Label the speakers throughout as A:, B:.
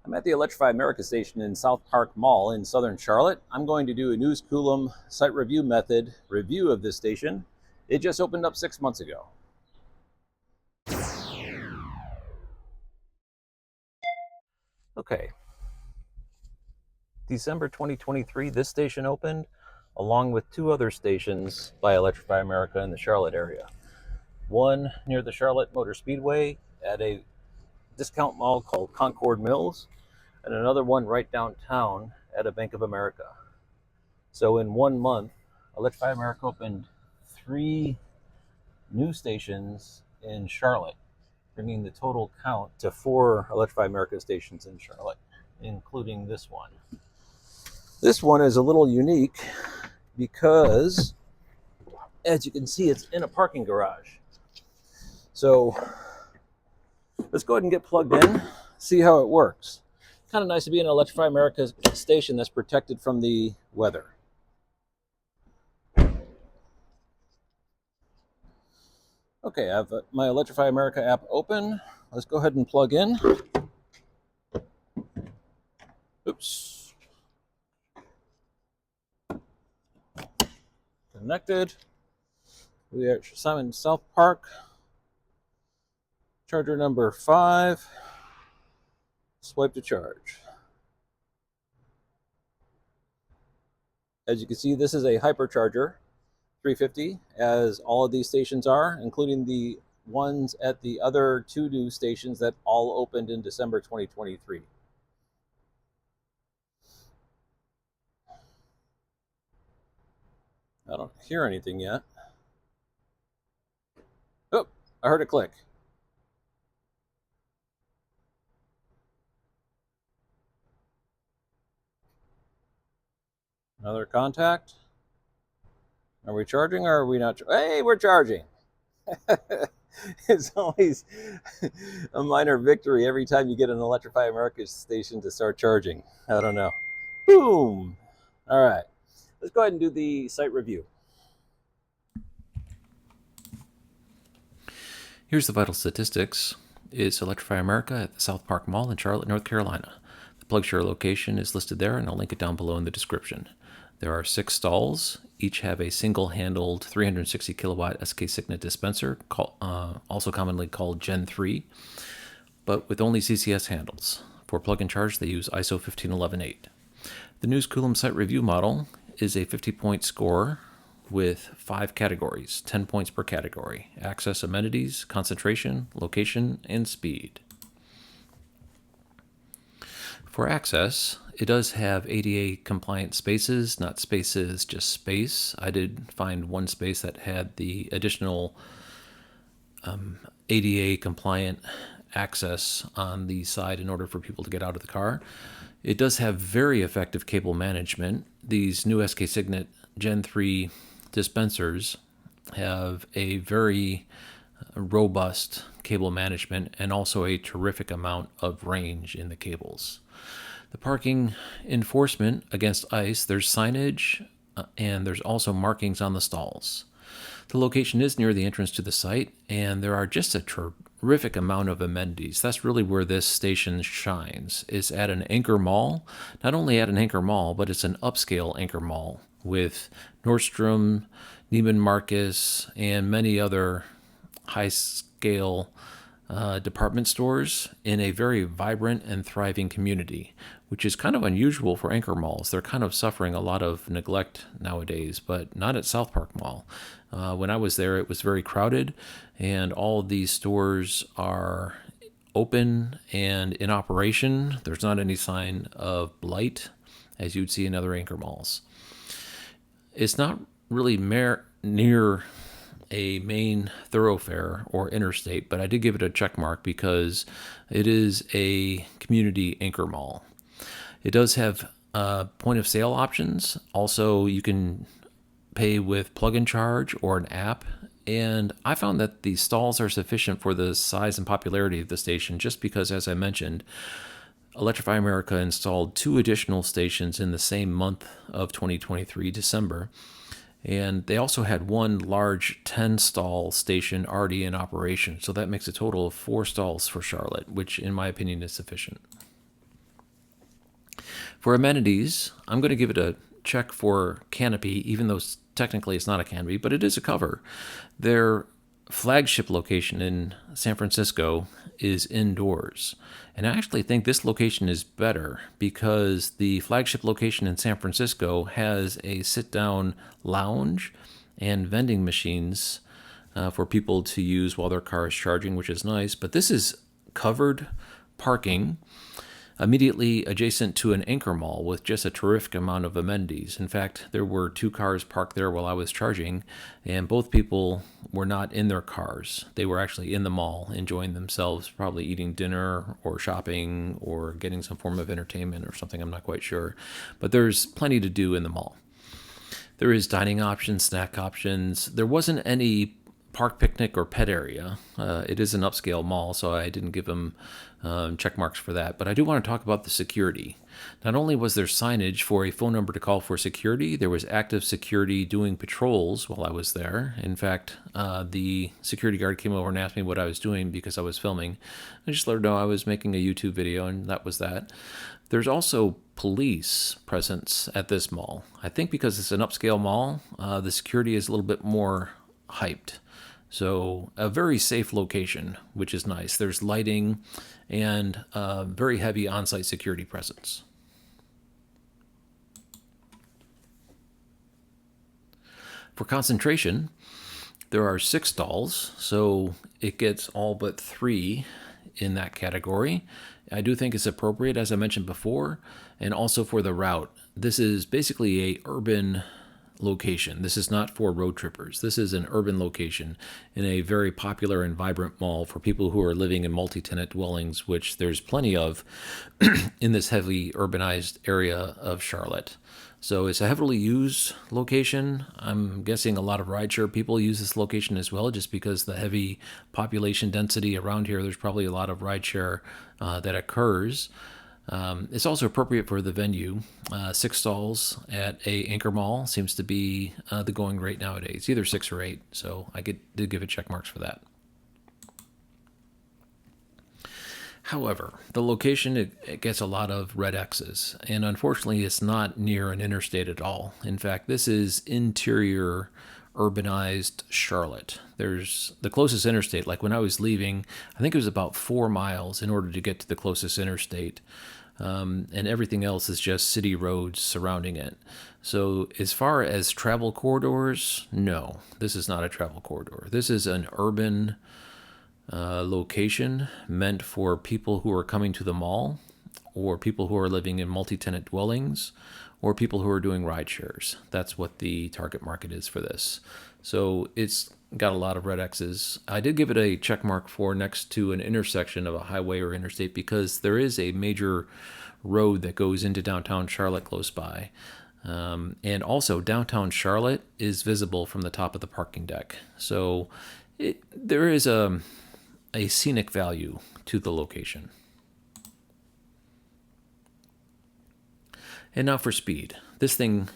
A: I'm at the Electrify America station in Southpark Mall in southern Charlotte. I'm going to do a News Coulomb site review method review of this station. It just opened up 6 months ago. Okay, December 2023, this station opened along with two other stations by Electrify America in the Charlotte area. One near the Charlotte Motor Speedway at a discount mall called Concord Mills, and another one right downtown at a Bank of America. So in 1 month, Electrify America opened 3 new stations in Charlotte, bringing the total count to 4 Electrify America stations in Charlotte, including this one. This one is a little unique because, as you can see, it's in a parking garage. So let's go ahead and get plugged in, see how it works. Kind of nice to be in an Electrify America station that's protected from the weather. Okay, I have my Electrify America app open. Let's go ahead and plug in. Oops. Connected. We are Simon Southpark. Charger number 5. Swipe to charge. As you can see, this is a hypercharger 350, as all of these stations are, including the ones at the other 2 new stations that all opened in December 2023. I don't hear anything yet. Oh, I heard a click. Another contact. Are we charging or are we not? Hey, we're charging. It's always a minor victory every time you get an Electrify America station to start charging. I don't know. Boom. All right. Let's go ahead and do the site review.
B: Here's the vital statistics. It's Electrify America at the Southpark Mall in Charlotte, North Carolina. The PlugShare location is listed there, and I'll link it down below in the description. There are 6 stalls. Each have a single-handled 360 kilowatt SK Signet dispenser, also commonly called Gen 3, but with only CCS handles. For plug and charge, they use ISO 15118. The News Coulomb site review model is a 50-point score with 5 categories, 10 points per category: access, amenities, concentration, location, and speed. For access, it does have ADA compliant spaces, not spaces, just space. I did find one space that had the additional ADA compliant access on the side in order for people to get out of the car. It does have very effective cable management. These new SK Signet Gen 3 dispensers have a very robust cable management and also a terrific amount of range in the cables. The parking enforcement against ICE, there's signage and there's also markings on the stalls. The location is near the entrance to the site, and there are just a terrific amount of amenities. That's really where this station shines. It's at an anchor mall. Not only at an anchor mall, but it's an upscale anchor mall with Nordstrom, Neiman Marcus, and many other high-scale department stores in a very vibrant and thriving community, which is kind of unusual for anchor malls. They're kind of suffering a lot of neglect nowadays, but not at Southpark Mall. When I was there, it was very crowded, and all of these stores are open and in operation. There's not any sign of blight, as you'd see in other anchor malls. It's not really near a main thoroughfare or interstate, but I did give it a check mark because it is a community anchor mall. It does have point of sale options. Also, you can pay with plug and charge or an app. And I found that the stalls are sufficient for the size and popularity of the station just because, as I mentioned, Electrify America installed 2 additional stations in the same month of 2023, December. And they also had one large 10-stall station already in operation. So that makes a total of 4 stalls for Charlotte, which in my opinion is sufficient. For amenities, I'm going to give it a check for canopy, even though technically it's not a canopy, but it is a cover. Their flagship location in San Francisco is indoors. And I actually think this location is better because the flagship location in San Francisco has a sit down lounge and vending machines for people to use while their car is charging, which is nice. But this is covered parking immediately adjacent to an anchor mall with just a terrific amount of amenities. In fact, there were 2 cars parked there while I was charging, and both people were not in their cars. They were actually in the mall enjoying themselves, probably eating dinner or shopping or getting some form of entertainment or something, I'm not quite sure. But there's plenty to do in the mall. There is dining options, snack options. There wasn't any park picnic or pet area. It is an upscale mall, so I didn't give them check marks for that. But I do want to talk about the security. Not only was there signage for a phone number to call for security, there was active security doing patrols while I was there. In fact, the security guard came over and asked me what I was doing because I was filming. I just let her know I was making a YouTube video, and that was that. There's also police presence at this mall. I think because it's an upscale mall, the security is a little bit more hyped. So a very safe location, which is nice. There's lighting and very heavy on-site security presence. For concentration, there are 6 stalls, so it gets all but 3 in that category. I do think it's appropriate, as I mentioned before, and also for the route. This is basically a urban location. This is not for road trippers. This is an urban location in a very popular and vibrant mall for people who are living in multi-tenant dwellings, which there's plenty of in this heavily urbanized area of Charlotte. So it's a heavily used location. I'm guessing a lot of rideshare people use this location as well, just because the heavy population density around here, there's probably a lot of rideshare that occurs. It's also appropriate for the venue. 6 stalls at a anchor mall seems to be the going rate nowadays, either 6 or 8. So I did give it check marks for that. However, the location, it gets a lot of red X's, and unfortunately it's not near an interstate at all. In fact, this is interior urbanized Charlotte. There's the closest interstate, like when I was leaving, I think it was about 4 miles in order to get to the closest interstate. And everything else is just city roads surrounding it. So as far as travel corridors, no, this is not a travel corridor. This is an urban location meant for people who are coming to the mall, or people who are living in multi-tenant dwellings, or people who are doing ride shares. That's what the target market is for this. So it's got a lot of red X's. I did give it a check mark for next to an intersection of a highway or interstate because there is a major road that goes into downtown Charlotte close by. And also downtown Charlotte is visible from the top of the parking deck. So there is a scenic value to the location. And now for speed. This thing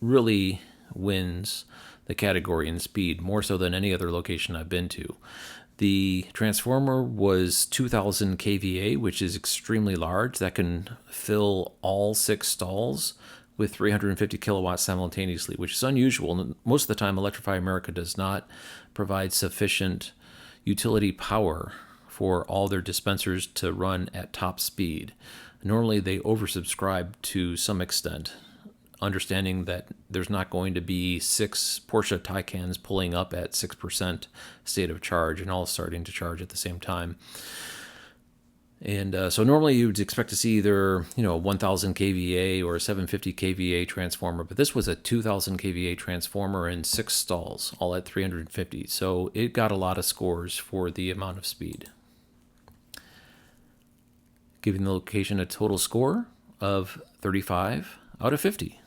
B: really wins the category in speed, more so than any other location I've been to. The transformer was 2,000 kVA, which is extremely large. That can fill all 6 stalls with 350 kilowatts simultaneously, which is unusual. Most of the time, Electrify America does not provide sufficient utility power for all their dispensers to run at top speed. Normally, they oversubscribe to some extent, understanding that there's not going to be 6 Porsche Taycans pulling up at 6% state of charge and all starting to charge at the same time. And so normally you'd expect to see either, 1,000 kVA or a 750 kVA transformer, but this was a 2,000 kVA transformer in 6 stalls, all at 350. So it got a lot of scores for the amount of speed, giving the location a total score of 35 out of 50.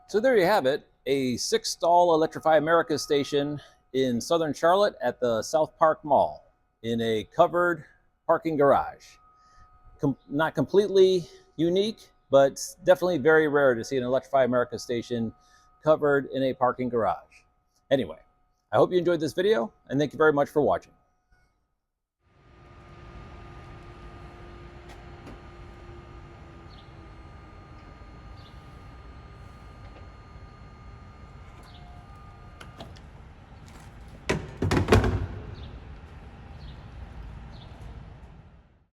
A: So there you have it, a 6-stall Electrify America station in southern Charlotte at the Southpark Mall in a covered parking garage. Not completely unique, but definitely very rare to see an Electrify America station covered in a parking garage. Anyway, I hope you enjoyed this video, and thank you very much for watching.